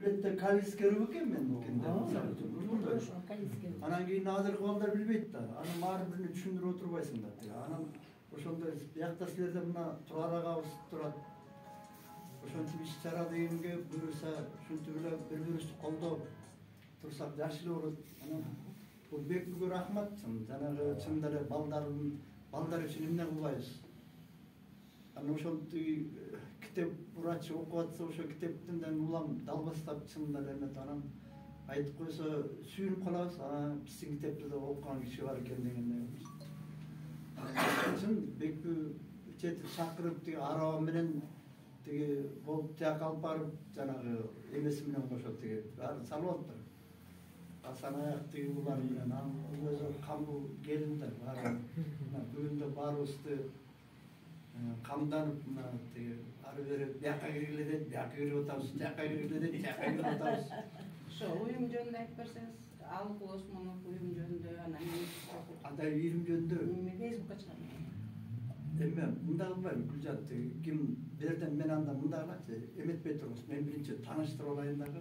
Biletте калис керек екен мен анан кийин азыркы балдар билбейт да. Анан ар биrini түшүндүрүп отурбайсың да. Анан ошондой биякта силерде мына Турар агабыз турат. Ошентип иш чара дегенге буюрса ушинтип эле бири-бирибизди колдоп турсак жакшы эле болот. Анан бул бек бүгө рахмат. Жанагы чынында эле балдар үчүн эмне кылбайбыз. Анан ошонтип китеп врач окуп атса ошо китептен улам далбастап чынында эле эметип анан айтып койсо сүйүнүп калабыз. Биздин китепти да окуган киши бар экен дегендей. Чын бекпүү жетип чакырып тиги араба менен тиги болуп тияка алып барып жанагы эмеси менен кошо тиги баарын салып алыптыр. Асан аяк тиги булар менен анын өзү камбул келиндер баары. Бүгүн да баарыбызды камданып мына тиги ары бери бияка киргиле дейт, бияка кирип атабыз, жака киргиле дейт, жака кирип атабыз. Ошо уюм жөнүндө айтып берсеңиз, Алык Осмонов уюм жөнүндө анан Андай уюм жөнүндө Фейсбукка чыгам. Эме мындай кылбайм, Гүлжат, ким берден мен анда мындай кылачы, эметпей турбуз. Мен биринчи тааныштырып алайын дагы.